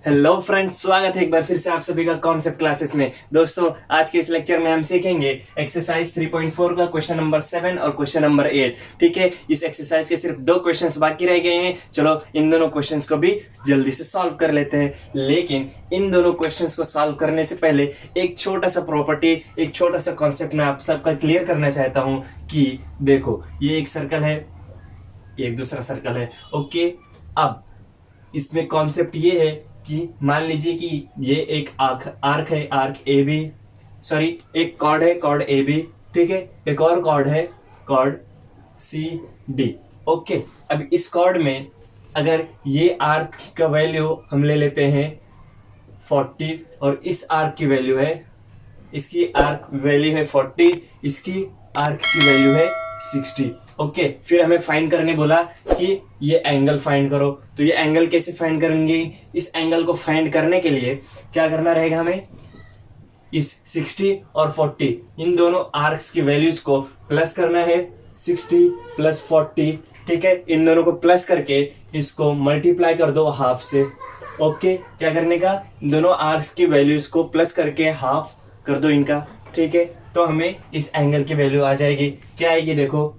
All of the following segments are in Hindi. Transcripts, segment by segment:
हेलो फ्रेंड्स, स्वागत है एक बार फिर से आप सभी का कॉन्सेप्ट क्लासेस में। दोस्तों, आज के इस लेक्चर में हम सीखेंगे एक्सरसाइज 3.4 का क्वेश्चन नंबर 7 और क्वेश्चन नंबर 8। ठीक है, इस एक्सरसाइज के सिर्फ 2 क्वेश्चंस बाकी रह गए हैं। चलो इन दोनों क्वेश्चंस को भी जल्दी से सॉल्व कर लेते हैं। लेकिन इन दोनों क्वेश्चंस को सॉल्व करने से पहले एक छोटा सा प्रॉपर्टी, एक छोटा सा कॉन्सेप्ट मैं आप सबका क्लियर करना चाहता हूं कि देखो, ये एक सर्कल है, एक दूसरा सर्कल है। ओके, अब इसमें कॉन्सेप्ट ये है कि मान लीजिए कि ये एक आर्क है, आर्क ए बी, सॉरी एक कॉर्ड है, कॉर्ड ए बी। ठीक है, एक और कॉर्ड है, कॉर्ड सी डी। ओके, अब इस कॉर्ड में अगर ये आर्क का वैल्यू हम ले लेते हैं 40 और इस आर्क की वैल्यू है, इसकी आर्क वैल्यू है 40, इसकी आर्क की वैल्यू है 60। ओके, फिर हमें फाइंड करने बोला कि ये एंगल फाइंड करो। तो ये एंगल कैसे फाइंड करेंगे? इस एंगल को फाइंड करने के लिए क्या करना रहेगा? हमें इस 60 और 40 इन दोनों आर्क्स की वैल्यूज को प्लस करना है। 60 प्लस 40, ठीक है, इन दोनों को प्लस करके इसको मल्टीप्लाई कर दो हाफ से। ओके, क्या करने का? दोनों आर्क्स की वैल्यूज को प्लस करके हाफ कर दो इनका। ठीक है, तो हमें इस एंगल की वैल्यू आ जाएगी। क्या आएगी? देखो,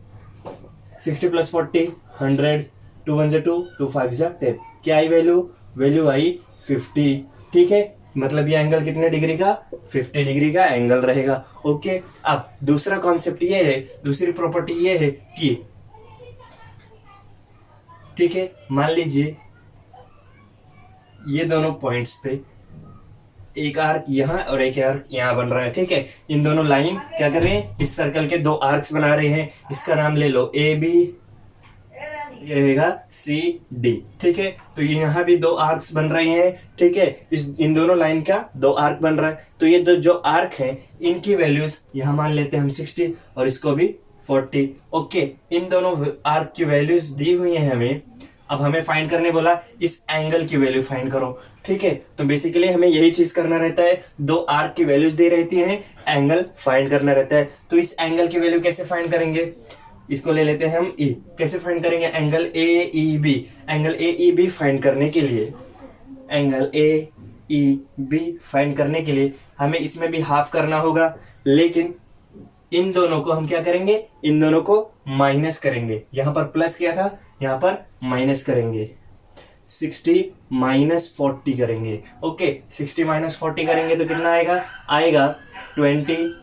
60 प्लस 40 100, 2 1 2, 2 5 10। क्या आई वैल्यू? वैल्यू आई 50। ठीक है, मतलब ये एंगल कितने डिग्री का? 50 डिग्री का एंगल रहेगा। ओके, अब दूसरा कॉन्सेप्ट ये है, दूसरी प्रॉपर्टी ये है कि ठीक है, मान लीजिए ये दोनों पॉइंट्स पे एक आर्क यहाँ और एक आर्क यहाँ बन रहा है। ठीक है, इन दोनों लाइन क्या कर रहे हैं? इस सर्कल के 2 आर्क्स बना रहे हैं। इसका नाम ले लो ए बी, ये रहेगा सी डी। ठीक है, तो यहाँ भी 2 आर्क्स बन रहे हैं। ठीक है, इन दोनों लाइन का 2 आर्क बन रहा है। तो ये जो आर्क है इनकी वैल्यूज यहाँ मान लेते हैं हम 60 और इसको भी 40। ओके, इन दोनों आर्क की वैल्यूज दी हुई है हमें। अब हमें फाइंड करने बोला इस एंगल की वैल्यू फाइंड करो। ठीक है, तो बेसिकली हमें यही चीज करना रहता है। 2 आर्क की वैल्यूज दी रहती है, एंगल फाइंड करना रहता है। तो इस एंगल की वैल्यू कैसे फाइंड करेंगे? इसको ले लेते हैं हम ई। कैसे फाइंड करेंगे? Angle A E B. Angle A E B find करने के लिए, angle A E B find करने के लिए हमें इसमें भी हाफ करना होगा। लेकिन इन दोनों को हम क्या करेंगे? इन दोनों को माइनस करेंगे। यहां पर प्लस किया था, यहां पर माइनस करेंगे। 60 माइनस 40 करेंगे। ओके, 60 माइनस 40 करेंगे तो कितना आएगा? आएगा 20।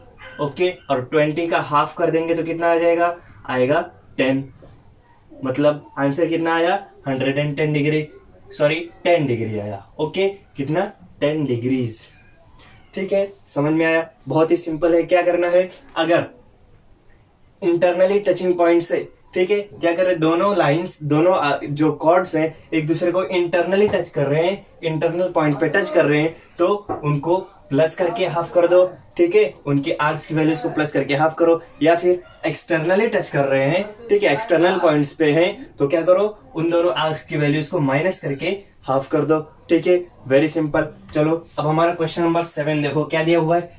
ओके, और 20 का हाफ कर देंगे तो कितना आ जाएगा? आएगा 10। मतलब आंसर कितना आया? 110 डिग्री, सॉरी 10 डिग्री आया। ओके, कितना? 10 डिग्रीज। ठीक है, समझ में आया? बहुत ही सिंपल है। क्या करना है? अगर इंटरनली टचिंग पॉइंट से, ठीक है, क्या कर रहे हैं? दोनों लाइंस, दोनों जो कॉर्ड्स हैं एक दूसरे को इंटरनली टच कर रहे हैं, इंटरनल पॉइंट पे टच कर रहे हैं, तो उनको प्लस करके हाफ कर दो। ठीक है, उनकी आर्क्स की वैल्यूज को प्लस करके हाफ करो। या फिर एक्सटर्नली टच कर रहे हैं, ठीक है, एक्सटर्नल पॉइंट्स पे हैं, तो क्या करो? उन दोनों आर्क्स की वैल्यूज को माइनस करके हाफ कर दो। ठीक है, वेरी सिंपल। चलो अब हमारा क्वेश्चन नंबर 7 देखो, क्या दिया हुआ है?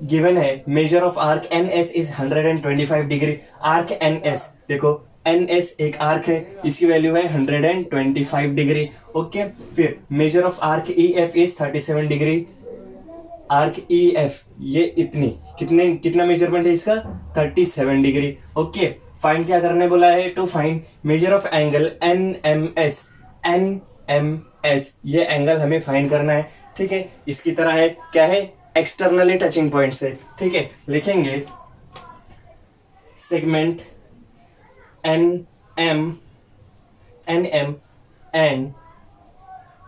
गिवन है measure of arc N S is 125 degree. Arc N S, देखो एन एस एक आर्क है, इसकी वैल्यू है 125 डिग्री। ओके, फिर measure of arc E F is 37 degree. Arc E F ये कितना मेजरमेंट है इसका? 37 डिग्री। ओके, फाइंड क्या करने बोला है? To find measure of angle N M S. N M S ये एंगल हमें फाइंड करना है। ठीक है, इसकी तरह है, क्या है? एक्सटर्नली टचिंग पॉइंट से। ठीक है, लिखेंगे segment N M and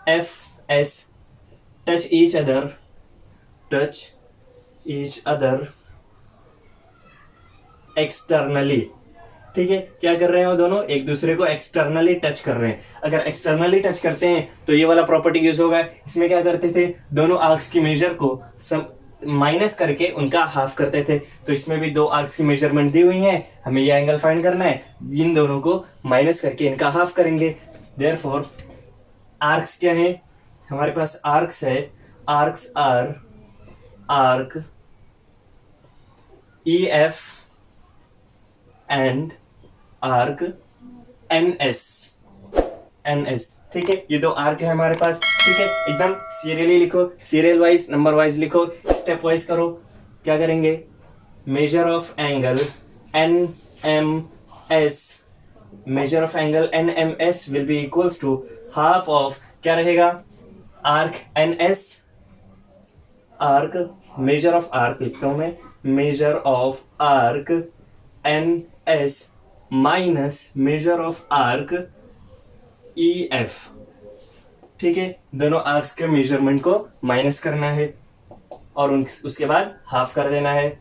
F S touch each other externally. ठीक है, क्या कर रहे हैं? वो दोनों एक दूसरे को एक्सटर्नली टच कर रहे हैं। अगर एक्सटर्नली टच करते हैं तो ये वाला प्रॉपर्टी यूज होगा। इसमें क्या करते थे? दोनों आर्क्स की मेजर को माइनस करके उनका हाफ करते थे। तो इसमें भी 2 आर्क्स की मेजरमेंट दी हुई है, हमें ये एंगल फाइंड करना है। इन दोनों को माइनस करके इनका हाफ करेंगे। देयरफॉर आर्क्स क्या है हमारे पास? आर्क्स है, arcs are arc E F and arc N S. ठीक है, ये दो आर्क है हमारे पास, ठीक है, एकदम सीरियली लिखो, सीरियल वाइज नंबर वाइज लिखो, स्टेप वाइज करो। क्या करेंगे, measure of angle NMS, measure of angle NMS will be equals to half of, क्या रहेगा, arc NS, arc, measure of arc लिखता हूं मैं, measure of arc NS minus measure of arc EF, ठीक है, दोनों आर्क्स के मेजरमेंट को माइनस करना है और उसके बाद हाफ कर देना है।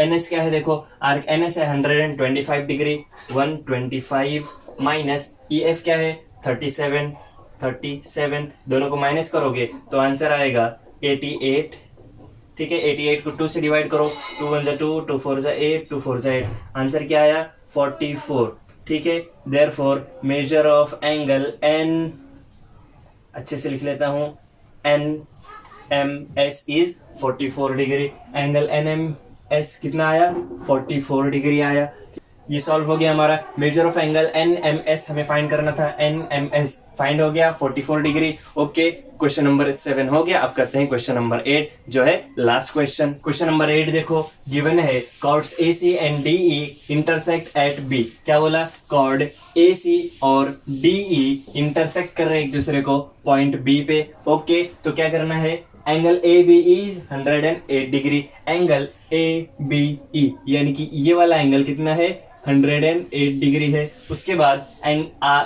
NS क्या है, देखो आर्क NS है 125 डिग्री, 125 माइनस EF क्या है 37, दोनों को माइनस करोगे तो आंसर आएगा 88, ठीक है, 88 को 2 से डिवाइड करो, 2 1 जा 2, 2 4 जा 8, 2 4 जा 8, आंसर क्या आया 44, ठीक है। Therefore measure of angle N, अच्छे से लिख लेता हूं, NMS is 44 degree, angle NMS कितना आया 44 डिग्री आया। ये सॉल्व हो गया हमारा, मेजर ऑफ एंगल NMS हमें फाइंड करना था, NMS फाइंड हो गया 44 डिग्री। ओके, क्वेश्चन नंबर 7 हो गया। अब करते हैं क्वेश्चन नंबर 8 जो है लास्ट क्वेश्चन। क्वेश्चन नंबर 8 देखो, गिवन है chords AC and DE intersect at B। क्या बोला, कॉर्ड AC और DE इंटरसेक्ट कर रहे हैं एक दूसरे को पॉइंट B पे। ओके, तो क्या करना है, angle AB is 108 degree, angle ABE यानी कि ये वाला एंगल कितना है 108 डिग्री है। उसके बाद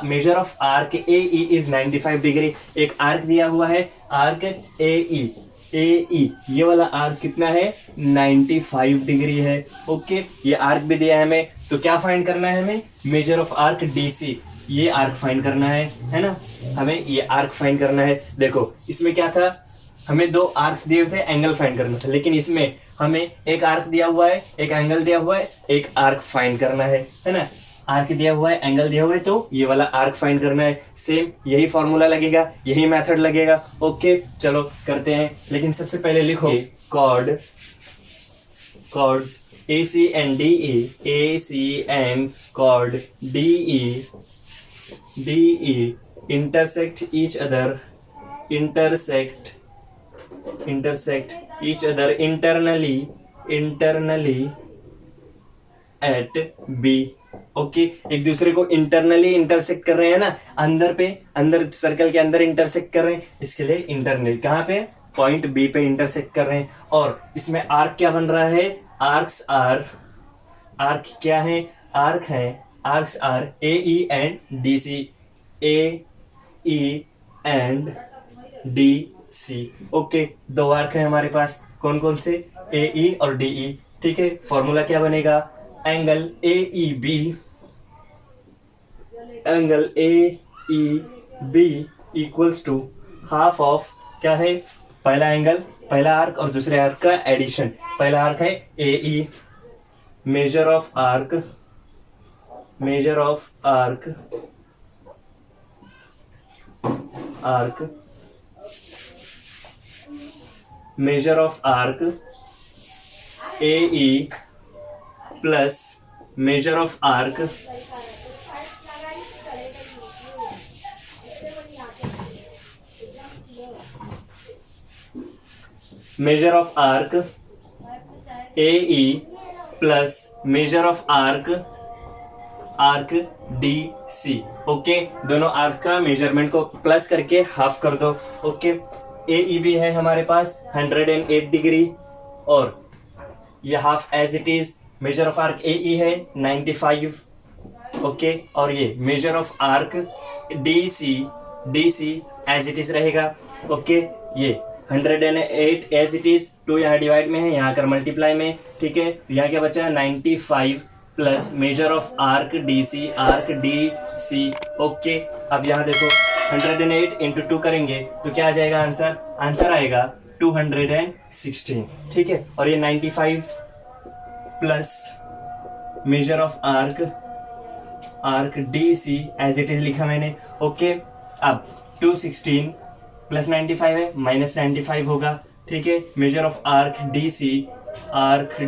major of arc AE is 95 degree, एक आर्क दिया हुआ है आर्क AE ये वाला आर्क कितना है 95 डिग्री है। ओके, ये आर्क भी दिया है हमें, तो क्या फाइंड करना है हमें, मेजर ऑफ आर्क DC, ये आर्क फाइंड करना है ना, हमें ये आर्क फाइंड करना है। देखो इसमें क्या था, हमें दो आर्क्स दिए थे, एंगल फाइंड करना था, लेकिन इसमें हमें एक आर्क दिया हुआ है, एक एंगल दिया हुआ है, एक आर्क फाइंड करना है ना, आर्क दिया हुआ है, एंगल दिया हुआ है, तो ये वाला आर्क फाइंड करना है। सेम यही फॉर्मूला लगेगा, यही मेथड लगेगा। ओके, चलो करते हैं, लेकिन सबसे पहले लिखो chords AC and DE, AC and chord DE intersect each other internally at B। Okay, एक दूसरे को इंटरनली इंटरसेक्ट कर रहे हैं ना, अंदर सर्कल के अंदर इंटरसेक्ट कर रहे हैं, इसके लिए इंटरनली कहाँ पे, पॉइंट B पे इंटरसेक्ट कर रहे हैं। और इसमें आर्क क्या बन रहा है, आर्क क्या है, arcs are AE and DC, AE and DC। Okay, दो आर्क है हमारे पास, कौन कौन से, AE और DE, ठीक है। फॉर्मूला क्या बनेगा, angle AEB equals to half of, क्या है, पहला आर्क और दूसरे आर्क का एडिशन। पहला आर्क है AE, major of arc AE plus measure of arc AE plus measure of arc DC। Okay, दोनों आर्क का मेजरमेंट को प्लस करके हाफ कर दो। ओके, AE भी है हमारे पास 108 डिग्री और ये half as it is, measure of arc AE है 95। ओके, और ये measure of arc DC as it is रहेगा। ओके, ये 108 एज इट इज, 2 यहाँ डिवाइड में है, यहाँ कर मल्टीप्लाई में, ठीक है। यहाँ क्या बचा 95 plus measure of arc DC। Okay, अब यहाँ देखो 108 इंटू 2 करेंगे तो क्या आ जाएगा आंसर आएगा 216, ठीक है। और ये 95 plus measure of arc DC as it is लिखा मैंने। ओके, अब 216 प्लस 95 है, माइनस 95 होगा, ठीक है। Measure of arc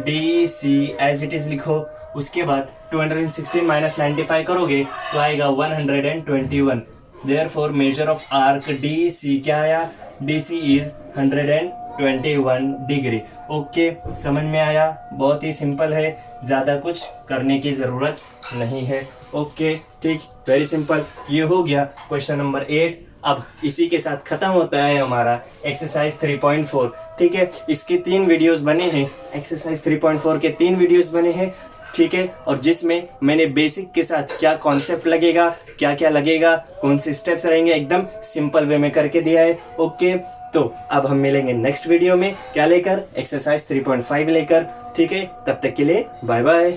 DC as it is लिखो। उसके बाद 216 माइनस 95 करोगे तो आएगा 121। Therefore measure of arc D C क्या आया, D C is 121 degree. Okay, समझ में आया, बहुत ही सिंपल है, ज़्यादा कुछ करने की ज़रूरत नहीं है। ओके ठीक, वेरी सिंपल। ये हो गया क्वेश्चन नंबर 8। अब इसी के साथ खत्म होता है हमारा एक्सरसाइज 3.4। ठीक है, इसके 3 वीडियोस बने हैं, एक्सरसाइज 3.4 के 3 वीडियोस बने हैं। ठीक है, और जिसमें मैंने बेसिक के साथ क्या कॉन्सेप्ट लगेगा, क्या क्या लगेगा, कौन से स्टेप्स रहेंगे, एकदम सिंपल वे में करके दिया है। ओके, तो अब हम मिलेंगे नेक्स्ट वीडियो में, क्या लेकर, एक्सरसाइज 3.5 लेकर। ठीक है, तब तक के लिए बाय बाय।